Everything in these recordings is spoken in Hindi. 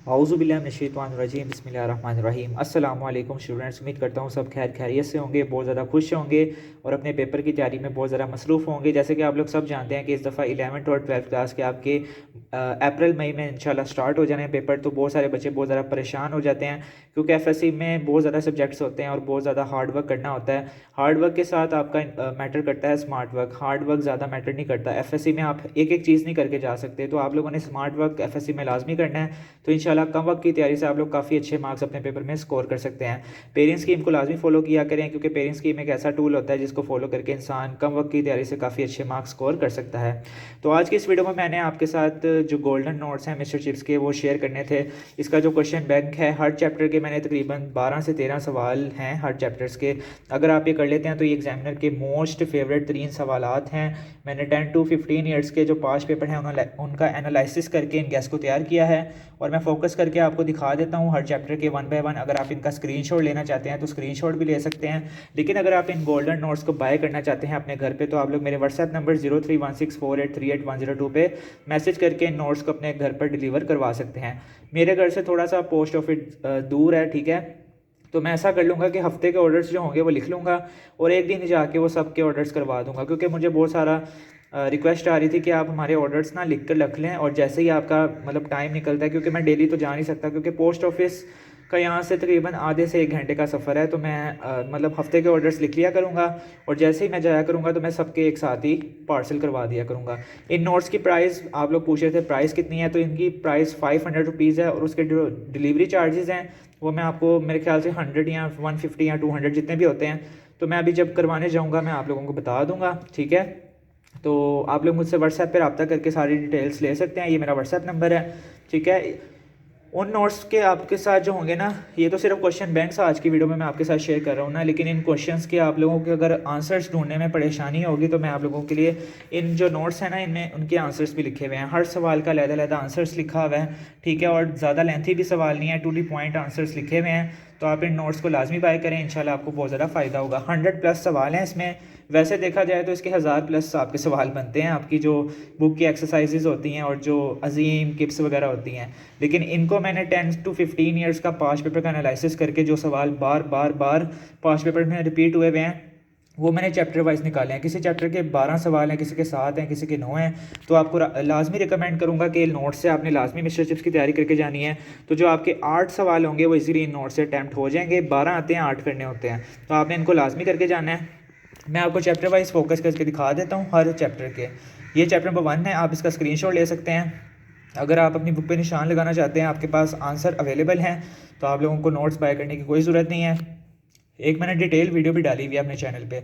औज़ुबिल्लाहिमिनश्शैतानिर्रजीम बिस्मिल्लाहिर्रहमानिर्रहीम। अस्सलामु अलैकुम स्टूडेंट्स, उम्मीद करता हूँ सब खैर खैरियत से होंगे, बहुत ज़्यादा खुश होंगे और अपने पेपर की तैयारी में बहुत ज़्यादा मसरूफ़ होंगे। जैसे कि आप लोग सब जानते हैं कि इस दफ़ा 11th और 12th क्लास के आपके अप्रैल मई में इंशाल्लाह स्टार्ट हो जाने हैं पेपर। तो बहुत सारे बच्चे बहुत ज़्यादा परेशान हो जाते हैं क्योंकि एफएससी में बहुत ज़्यादा सब्जेक्ट्स होते हैं और बहुत ज़्यादा हार्ड वर्क करना होता है। हार्ड वर्क के साथ आपका मैटर करता है स्मार्ट वर्क। हार्ड वर्क ज़्यादा मैटर नहीं करता। एफएससी में आप एक एक चीज़ नहीं करके जा सकते, तो आप लोगों ने स्मार्ट वर्क एफएससी में लाजमी करना है। तो इंशाल्लाह कम वक्त की तैयारी से आप लोग काफ़ी अच्छे मार्क्स अपने पेपर में स्कोर कर सकते हैं। पेरेंट्स स्कीम को लाजमी फॉलो किया करें क्योंकि पेरेंट्स स्कीम एक ऐसा टूल होता है जिसको फॉलो करके इंसान कम वक्त की तैयारी से काफ़ी अच्छे मार्क्स स्कोर कर सकता है। तो आज की इस वीडियो में मैंने आपके साथ जो गोल्डन नोट्स हैं मिस्टर चिप्स के वो शेयर करने थे। इसका जो क्वेश्चन बैंक है, हर चैप्टर के मैंने तकरीबन 12 से 13 सवाल हैं हर चैप्टर्स के। अगर आप ये कर लेते हैं तो ये एग्जामिनर के मोस्ट फेवरेट 3 सवालात हैं। मैंने 10 to 15 ईयर्स के जो 5 पेपर हैं उनका एनालिसिस करके इन गैस को तैयार किया है और मैं फोकस करके आपको दिखा देता हूँ हर चैप्टर के 1 बाय 1। अगर आप इनका स्क्रीनशॉट लेना चाहते हैं तो स्क्रीनशॉट भी ले सकते हैं, लेकिन अगर आप इन गोल्डन नोट्स को बाय करना चाहते हैं अपने घर पे तो आप लोग मेरे व्हाट्सएप नंबर 03164838 पे मैसेज करके इन नोट्स को अपने घर पर डिलीवर करवा सकते हैं। मेरे घर से थोड़ा सा पोस्ट ऑफिस दूर है, ठीक है, तो मैं ऐसा कर लूँगा कि हफ्ते के ऑर्डर्स जो होंगे वो लिख लूँगा और एक दिन जाके वो सब के ऑर्डर्स करवा दूँगा, क्योंकि मुझे बहुत सारा रिक्वेस्ट आ रही थी कि आप हमारे ऑर्डर्स ना लिख कर रख लें और जैसे ही आपका मतलब टाइम निकलता है, क्योंकि मैं डेली तो जा नहीं सकता क्योंकि पोस्ट ऑफिस का यहाँ से तकरीबन आधे से 1 घंटे का सफ़र है। तो मैं मतलब हफ्ते के ऑर्डर्स लिख लिया करूँगा और जैसे ही मैं जाया करूँगा तो मैं सबके एक साथ ही पार्सल करवा दिया करूँगा। इन नोट्स की प्राइस आप लोग पूछ रहे थे प्राइस कितनी है, तो इनकी प्राइस 500 रुपीज़ है और उसके जो डिलीवरी चार्जेस हैं वो मैं आपको मेरे ख्याल से 100 या 150 या 200 जितने भी होते हैं, तो मैं अभी जब करवाने जाऊँगा मैं आप लोगों को बता दूँगा, ठीक है। तो आप लोग मुझसे व्हाट्सएप पे रब्ता करके सारी डिटेल्स ले सकते हैं, ये मेरा व्हाट्सएप नंबर है, ठीक है। उन नोट्स के आपके साथ जो होंगे ना, ये तो सिर्फ क्वेश्चन बैंक्स आज की वीडियो में मैं आपके साथ शेयर कर रहा हूँ ना, लेकिन इन क्वेश्चंस के आप लोगों के अगर आंसर्स ढूंढने में परेशानी होगी तो मैं आप लोगों के लिए इन जो नोट्स हैं ना इनमें उनके आंसर्स भी लिखे हुए हैं। हर सवाल का अलग-अलग आंसर्स लिखा हुआ है, ठीक है, और ज़्यादा लेंथी भी सवाल नहीं है, टू दी पॉइंट आंसर्स लिखे हुए हैं। तो आप इन नोट्स को लाजमी बाय करें, इंशाल्लाह आपको बहुत ज़्यादा फ़ायदा होगा। 100+ सवाल हैं इसमें। वैसे देखा जाए तो इसके 1000+ आपके सवाल बनते हैं, आपकी जो बुक की एक्सरसाइजेज होती हैं और जो अजीम किप्स वगैरह होती हैं, लेकिन इनको मैंने 10 to 15 ईयर्स का 5 पेपर का एनालिसिस करके जो सवाल बार बार बार 5 पेपर में रिपीट हुए हैं वो मैंने चैप्टर वाइज निकाले हैं। किसी चैप्टर के 12 सवाल हैं, किसी के 7 हैं, किसी के 9 हैं। तो आपको लाजमी रिकमेंड करूंगा कि नोट्स से आपने लाजमी मिस्टर चिप्स की तैयारी करके जानी है। तो जो आपके 8 सवाल होंगे वो इजीली इन नोट्स से अटैम्प्ट हो जाएंगे। 12 आते हैं, 8 करने होते हैं, तो आपने इनको लाजमी करके जाना है। मैं आपको चैप्टर वाइज फोकस करके दिखा देता हूँ हर चैप्टर के। ये चैप्टर नंबर 1 है, आप इसका स्क्रीनशॉट ले सकते हैं। अगर आप अपनी बुक पे निशान लगाना चाहते हैं, आपके पास आंसर अवेलेबल हैं, तो आप लोगों को नोट्स बाय करने की कोई ज़रूरत नहीं है। एक मैंने डिटेल वीडियो भी डाली हुई है अपने चैनल पे,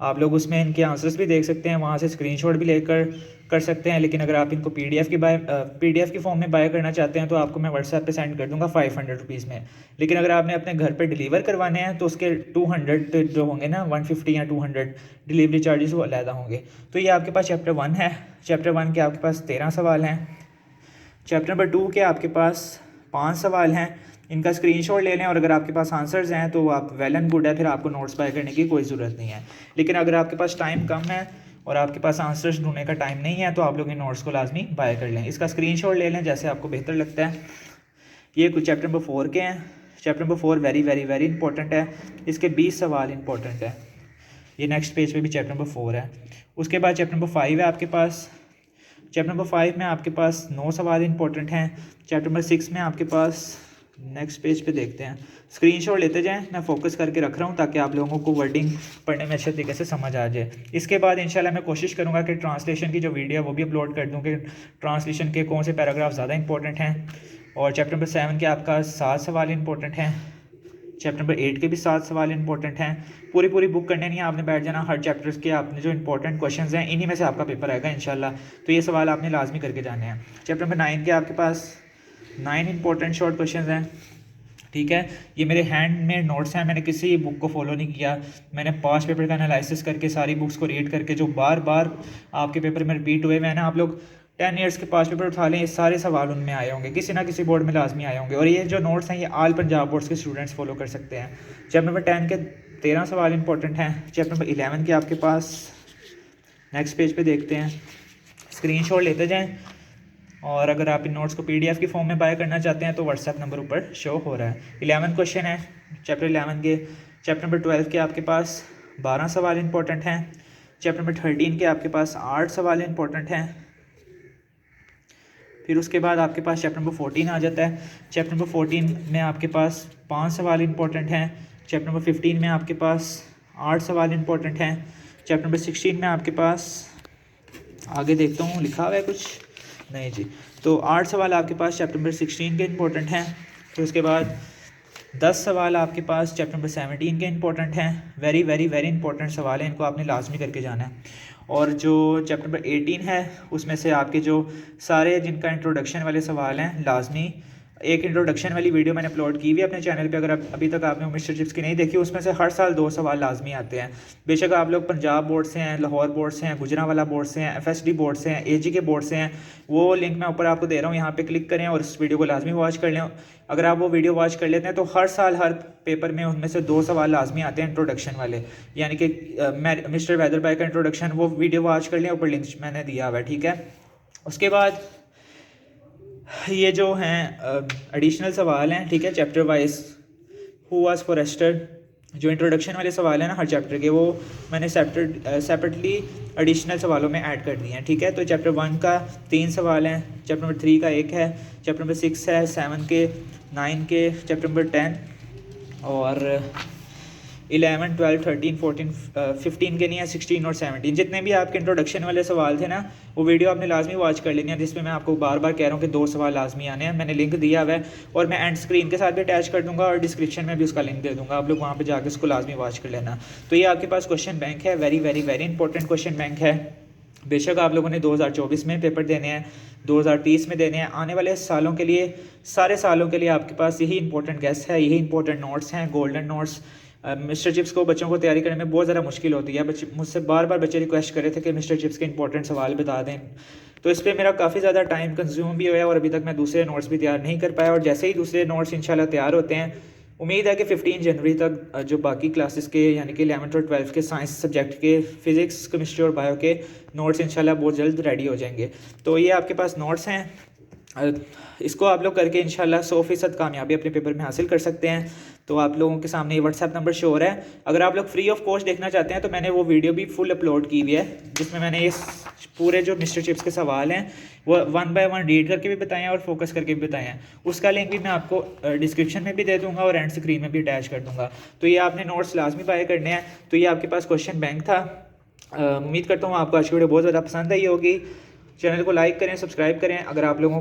आप लोग उसमें इनके आंसर्स भी देख सकते हैं, वहाँ से स्क्रीनशॉट भी लेकर कर सकते हैं। लेकिन अगर आप इनको पीडीएफ की फॉर्म में बाय करना चाहते हैं तो आपको मैं व्हाट्सएप पे सेंड कर दूंगा 500 रुपीज़ में। लेकिन अगर आपने अपने घर पे डिलीवर करवाने हैं तो उसके 200 जो होंगे ना, 150 या 200 डिलीवरी चार्जेस वो अलहदा होंगे। तो ये आपके पास चैप्टर 1 है। चैप्टर 1 के आपके पास 13 सवाल हैं। चैप्टर नंबर 2 के आपके पास 5 सवाल हैं। इनका स्क्रीनशॉट ले लें और अगर आपके पास आंसर्स हैं तो आप वेल एंड गुड है, फिर आपको नोट्स बाय करने की कोई ज़रूरत नहीं है। लेकिन अगर आपके पास टाइम कम है और आपके पास आंसर्स ढूंढने का टाइम नहीं है तो आप लोग इन नोट्स को लाजमी बाय कर लें। इसका स्क्रीनशॉट ले लें जैसे आपको बेहतर लगता है। ये कुछ चैप्टर नंबर 4 के हैं। Chapter number 4 very very very important है, इसके 20 सवाल इंपॉर्टेंट है। ये नेक्स्ट पेज पे भी चैप्टर नंबर 4 है। उसके बाद चैप्टर नंबर 5 है आपके पास। चैप्टर नंबर 5 में आपके पास 9 सवाल इंपॉर्टेंट हैं। चैप्टर नंबर 6 में आपके पास नेक्स्ट पेज पे देखते हैं, स्क्रीनशॉट लेते जाएं, मैं फोकस करके रख रहा हूं ताकि आप लोगों को वर्डिंग पढ़ने में अच्छे तरीके से समझ आ जाए। इसके बाद इंशाल्लाह मैं कोशिश करूंगा कि ट्रांसलेशन की जो वीडियो है वो भी अपलोड कर दूं कि ट्रांसलेशन के कौन से पैराग्राफ ज़्यादा इंपॉर्टेंट हैं। और चैप्टर नंबर 7 के आपका 7 सवाल इंपॉर्टेंट हैं। चैप्टर नंबर 8 के भी 7 सवाल इंपॉर्टेंट हैं। पूरी बुक करने नहीं, आपने बैठ जाना, हर चैप्टर्स के आपने जो इंपॉर्टेंट क्वेश्चंस हैं इन्हीं में से आपका पेपर आएगा इंशाल्लाह। तो ये सवाल आपने लाजमी करके जाने हैं। चैप्टर नंबर 9 के आपके पास 9 इंपॉर्टेंट शॉर्ट क्वेश्चंस हैं, ठीक है। ये मेरे हैंड में नोट्स हैं, मैंने किसी बुक को फॉलो नहीं किया। मैंने 5 पेपर का एनालिसिस करके सारी बुक्स को रीड करके जो बार बार आपके पेपर में रिपीट हुए हैं ना, आप लोग 10 ईयर्स के 5 पेपर उठा लें, ये सारे सवाल उनमें आए होंगे, किसी ना किसी बोर्ड में लाजमी आए होंगे। और ये जो नोट्स हैं ये ऑल पंजाब बोर्ड्स के स्टूडेंट्स फॉलो कर सकते हैं। चैप्टर नंबर 10 के 13 सवाल इंपॉर्टेंट हैं। चैप्टर नंबर 11 के आपके पास नेक्स्ट पेज पे देखते हैं, स्क्रीनशॉट लेते जाएं। और अगर आप इन नोट्स को PDF की फॉर्म में बाय करना चाहते हैं तो व्हाट्सएप नंबर ऊपर शो हो रहा है। 11 क्वेश्चन है चैप्टर 11 के। चैप्टर नंबर 12 के आपके पास 12 सवाल इंपॉर्टेंट हैं। चैप्टर नंबर 13 के आपके पास 8 सवाल इंपॉर्टेंट हैं। फिर उसके बाद आपके पास चैप्टर नंबर 14 आ जाता है। चैप्टर नंबर 14 में आपके पास 5 सवाल इंपॉर्टेंट हैं। चैप्टर नंबर 15 में आपके पास 8 सवाल इंपॉर्टेंट हैं। चैप्टर नंबर 16 में आपके पास, आगे देखता हूँ लिखा हुआ है कुछ, नहीं जी, तो 8 सवाल आपके पास चैप्टर नंबर 16 के इंपॉर्टेंट हैं। फिर उसके बाद 10 सवाल आपके पास चैप्टर नंबर 17 के इंपॉर्टेंट हैं। वेरी वेरी वेरी इंपॉर्टेंट सवाल हैं, इनको आपने लाजमी करके जाना है। और जो चैप्टर नंबर 18 है उसमें से आपके जो सारे जिनका इंट्रोडक्शन वाले सवाल हैं लाजमी, एक इंट्रोडक्शन वाली वीडियो मैंने अपलोड की हुई है अपने चैनल पे, अगर अभी तक आपने मिस्टर चिप्स की नहीं देखी, उसमें से हर साल 2 सवाल लाजमी आते हैं। बेशक आप लोग पंजाब बोर्ड से हैं, लाहौर बोर्ड से हैं, गुजरांवाला बोर्ड से हैं, FSD बोर्ड से हैं, AG के बोर्ड से हैं, वो लिंक मैं ऊपर आपको दे रहा हूँ, यहाँ पे क्लिक करें और उस वीडियो को लाजमी वॉच कर लें। अगर आप वो वीडियो वॉच कर लेते हैं तो हर साल हर पेपर में उनमें से 2 सवाल लाजमी आते हैं इंट्रोडक्शन वाले, यानी कि मिस्टर वैदर भाई का इंट्रोडक्शन, वो वीडियो वॉच कर लें, ऊपर लिंक मैंने दिया हुआ है, ठीक है। उसके बाद ये जो हैं एडिशनल सवाल हैं, ठीक है, chapter wise. Who was forester, जो इंट्रोडक्शन वाले सवाल हैं ना हर चैप्टर के, वो मैंने सेपरेटली एडिशनल सवालों में ऐड कर दिए हैं, ठीक है। तो चैप्टर 1 का 3 सवाल हैं, चैप्टर नंबर 3 का 1 है, चैप्टर नंबर 6 है, 7 के, 9 के, चैप्टर नंबर 10 और 11, 12, 13, 14, 15 के नहीं है, 16 और 17 जितने भी आपके इंट्रोडक्शन वाले सवाल थे ना, वो वीडियो आपने लाजमी वॉच कर लेनी है, जिसमें मैं आपको बार बार कह रहा हूँ कि 2 सवाल लाजमी आने हैं। मैंने लिंक दिया हुआ है और मैं एंड स्क्रीन के साथ भी अटैच कर दूंगा और डिस्क्रिप्शन में भी उसका लिंक दे दूंगा, आप लोग वहाँ पर जाकर उसको लाजमी वॉच कर लेना। तो ये आपके पास क्वेश्चन बैंक है, very very very important question bank है। बेशक आप लोगों ने 2024 में पेपर देने हैं, 2030 में देने हैं, आने वाले सालों के लिए, सारे सालों के लिए आपके पास यही इंपॉर्टेंट गेस्ट है, यही इंपॉर्टेंट नोट्स हैं, गोल्डन नोट्स। मिस्टर चिप्स को बच्चों को तैयारी करने में बहुत ज़्यादा मुश्किल होती है। बच्चे मुझसे बार बार बच्चे रिक्वेस्ट कर रहे थे कि मिस्टर चिप्स के इंपॉर्टेंट सवाल बता दें, तो इस पर मेरा काफ़ी ज़्यादा टाइम कंज्यूम भी हुआ और अभी तक मैं दूसरे नोट्स भी तैयार नहीं कर पाया। और जैसे ही दूसरे नोट्स इंशाल्लाह तैयार होते हैं, उम्मीद है कि 15 जनवरी तक जो बाकी क्लासेस के यानी कि 11th और 12th के साइंस सब्जेक्ट के फिज़िक्स, केमिस्ट्री और बायो के नोट्स इंशाल्लाह बहुत जल्द रेडी हो जाएंगे। तो ये आपके पास नोट्स हैं, इसको आप लोग करके इंशाल्लाह 100% कामयाबी अपने पेपर में हासिल कर सकते हैं। तो आप लोगों के सामने ये व्हाट्सएप नंबर शो हो रहा है। अगर आप लोग फ्री ऑफ कॉस्ट देखना चाहते हैं तो मैंने वो वीडियो भी फुल अपलोड की हुई है, जिसमें मैंने ये पूरे जो मिस्टर चिप्स के सवाल हैं वो 1 बाय 1 रीड करके भी बताए हैं और फोकस करके भी बताए हैं। उसका लिंक भी मैं आपको डिस्क्रिप्शन में भी दे दूंगा और एंड स्क्रीन में भी अटैच कर दूंगा। तो ये आपने नोट्स लाजमी बाय करने हैं। तो ये आपके पास क्वेश्चन बैंक था। उम्मीद करता हूँ आपको आज की वीडियो बहुत ज़्यादा पसंद आई होगी। चैनल को लाइक करें, सब्सक्राइब करें। अगर आप लोगों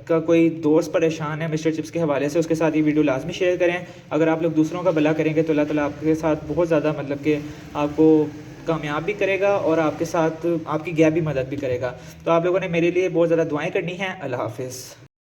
का कोई दोस्त परेशान है मिस्टर चिप्स के हवाले से, उसके साथ ये वीडियो लाजमी शेयर करें। अगर आप लोग दूसरों का भला करेंगे तो अल्लाह ताला आपके साथ बहुत ज़्यादा मतलब कि आपको कामयाब भी करेगा और आपके साथ आपकी गैर भी मदद भी करेगा। तो आप लोगों ने मेरे लिए बहुत ज़्यादा दुआएं करनी हैं। अल्लाह हाफिज़।